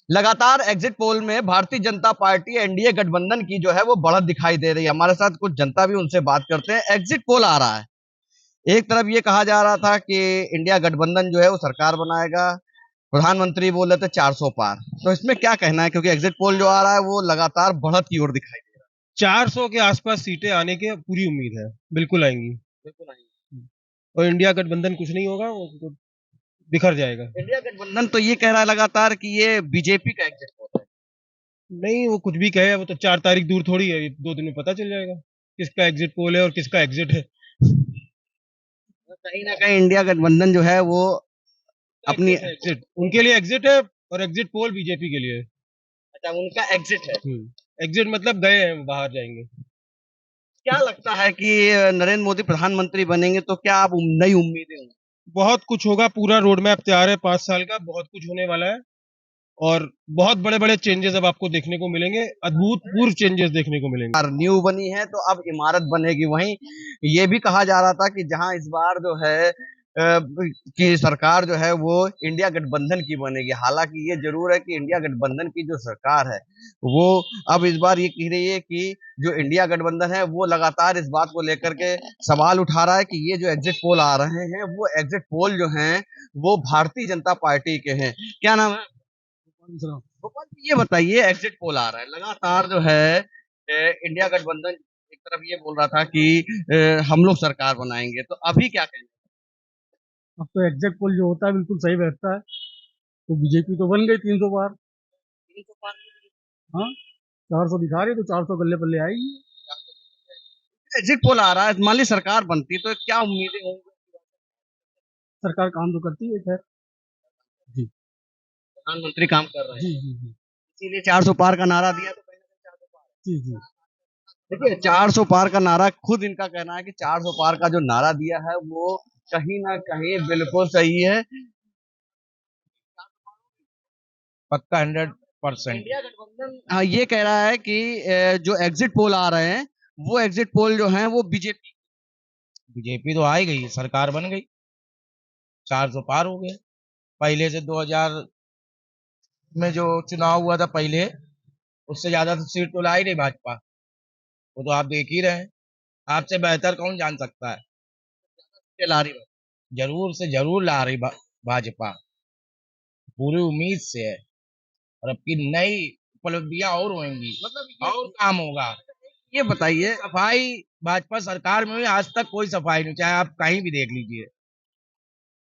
लगातार exit poll में Bharatiya Janata party NDA गठबंधन की जो है वो बढ़त दिखाई दे रही है। हमारे साथ कुछ जनता भी, उनसे बात करते हैं। एग्जिट पोल आ रहा है, एक तरफ ये कहा जा रहा था कि इंडिया गठबंधन जो है वो सरकार बनाएगा, प्रधानमंत्री बोल रहे थे 400 पार। तो इसमें क्या कहना है, क्योंकि एग्जिट पोल जो आ रहा है वो लगातार बढ़त की ओर दिखाई दे 400 के आसपास सीटें आने की पूरी उम्मीद है। बिल्कुल आएंगी। रहा है। और इंडिया गठबंधन कुछ नहीं होगा, वो तो बिखर जाएगा। इंडिया गठबंधन तो ये कह रहा है लगातार कि ये बीजेपी का एग्जिट पोल है। नहीं, वो कुछ भी कहे, वो तो 4 तारीख दूर थोड़ी है, ये 2 दिन में पता चल जाएगा किसका एग्जिट पोल है और किसका एग्जिट है। कहीं ना कहीं इंडिया गठबंधन जो है वो अपनी, एग्जिट है, एग्जिट उनके लिए एग्जिट है। और एग्जिट पोल बीजेपी के लिए है। अच्छा, उनका एग्जिट है। एग्जिट मतलब गए हैं, बाहर जाएंगे। क्या लगता है कि नरेंद्र मोदी प्रधानमंत्री बनेंगे तो क्या आप नई उम्मीदें होंगी? बहुत कुछ होगा, पूरा रोड मैप तैयार है 5 साल का, बहुत कुछ होने वाला है। और बहुत बड़े बड़े चेंजेस अब आपको देखने को मिलेंगे, अद्भुतपूर्व चेंजेस देखने को मिलेंगे। और न्यू बनी है तो अब इमारत बनेगी। वहीं ये भी कहा जा रहा था कि जहां इस बार जो है कि सरकार जो है वो इंडिया गठबंधन की बनेगी। हालांकि ये जरूर है कि इंडिया गठबंधन की जो सरकार है वो अब इस बार ये कह रही है कि जो इंडिया गठबंधन है वो लगातार इस बात को लेकर के सवाल उठा रहा है कि ये जो एग्जिट पोल आ रहे हैं वो एग्जिट पोल जो हैं वो भारतीय जनता पार्टी के हैं। क्या नाम है? गोपाल जी, ये बताइए, एग्जिट पोल आ रहा है लगातार जो है इंडिया गठबंधन एक तरफ ये बोल रहा था कि हम लोग सरकार बनाएंगे, तो अभी क्या कहना अब तो एग्जैक्ट पोल जो होता है बिल्कुल सही बैठता है। तो बीजेपी तो बन गई 300 पार। है? 300 पार हाँ, 400 दिखा रही है, तो 400 गले पल्ले आएगी। एग्जिट पोल आ रहा है, मान ली सरकार बनती तो क्या उम्मीदें होंगी? सरकार काम तो करती है, खैर। जी। प्रधानमंत्री काम कर रहे जी हैं, जी जी। इसीलिए 400 पार का नारा दिया, तो कहीं ना कहीं 400 पार जी जी। है। देखिए, 400 पार का नारा, खुद इनका कहना है कि 400 पार का जो नारा दिया है वो कहीं ना कहीं बिल्कुल सही है। पक्का 100%। इंडिया गठबंधन हाँ ये कह रहा है कि जो एग्जिट पोल आ रहे हैं वो एग्जिट पोल जो हैं वो बीजेपी। बीजेपी तो आ ही गई, सरकार बन गई, 400 पार हो गए। पहले से 2000 में जो चुनाव हुआ था पहले, उससे ज्यादा तो सीट तो ला ही नहीं भाजपा। वो तो आप देख ही रहे हैं। आपसे बेहतर कौन जान सकता है। ला रही है। जरूर से जरूर ला रही भाजपा, पूरी उम्मीद से है। और अब की नई उपलब्धियां और होंगी, मतलब और काम होगा। ये बताइए, सफाई भाजपा सरकार में हुई, आज तक कोई सफाई नहीं, चाहे आप कहीं भी देख लीजिए।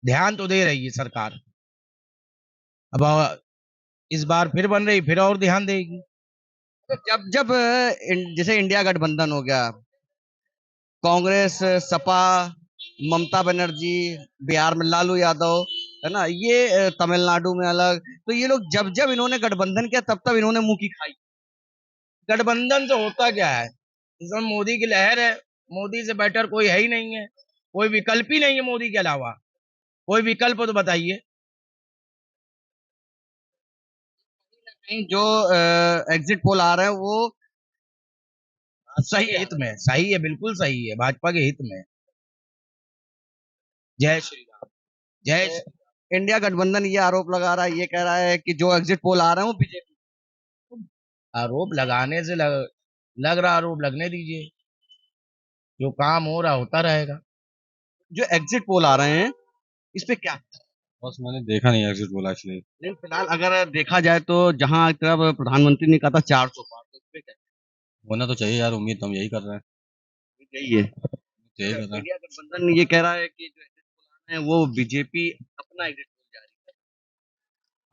ध्यान तो दे रही है सरकार। अब इस बार फिर बन रही, फिर और ध्यान देगी। जब जब जैसे इंडिया गठबंधन हो गया, कांग्रेस, सपा, ममता बनर्जी, बिहार में लालू यादव, है ना, ये तमिलनाडु में अलग, तो ये लोग जब जब इन्होंने गठबंधन किया तब तब इन्होंने मुंह की खाई। गठबंधन से होता क्या है, इसमें मोदी की लहर है। मोदी से बेटर कोई है ही नहीं है, कोई विकल्प ही नहीं है मोदी के अलावा। कोई विकल्प हो तो बताइए। कहीं जो एग्जिट पोल आ रहे हैं वो सही है। हित में सही है, बिल्कुल सही है, भाजपा के हित में। जय श्री राम। जय श्री इंडिया गठबंधन ये आरोप लगा रहा है, ये कह रहा है कि जो एग्जिट पोल आ रहे हैं वो बीजेपी। आरोप लगाने से लग रहा, आरोप लगने दीजिए। जो काम हो रहा होता रहेगा। जो एग्जिट पोल आ रहे हैं इस पे क्या? बस मैंने देखा नहीं एग्जिट पोल एक्चुअली। लेकिन फिलहाल अगर देखा जाए तो जहां एक तरफ प्रधानमंत्री ने कहा था 400 पार, तो इस पे क्या? होना तो चाहिए यार, उम्मीद तो हम यही कर रहे हैं। यही है। यही कर रहे हैं। इंडिया गठबंधन ये कह रहा है कि जो एग्जिट पोल आ रहे हैं वो बीजेपी अपना एग्जिट पोल जारी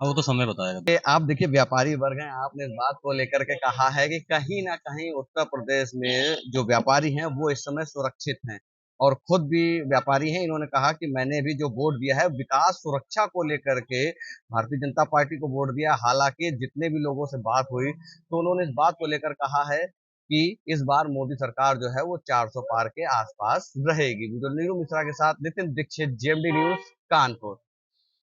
अब वो तो समय बताएगा। है। आप देखिए, व्यापारी वर्ग हैं, आपने इस बात को लेकर के कहा है कि कहीं ना कहीं उत्तर प्रदेश में जो व्यापारी हैं वो इस समय सुरक्षित हैं, और खुद भी व्यापारी हैं। इन्होंने कहा कि मैंने भी जो वोट दिया है विकास सुरक्षा को लेकर के भारतीय जनता पार्टी को वोट दिया। हालांकि जितने भी लोगों से बात हुई तो उन्होंने इस बात को लेकर कहा है कि इस बार मोदी सरकार जो है वो 400 पार के आसपास रहेगी। नीरू मिश्रा के साथ नितिन दीक्षित, जेएमडी न्यूज, कानपुर।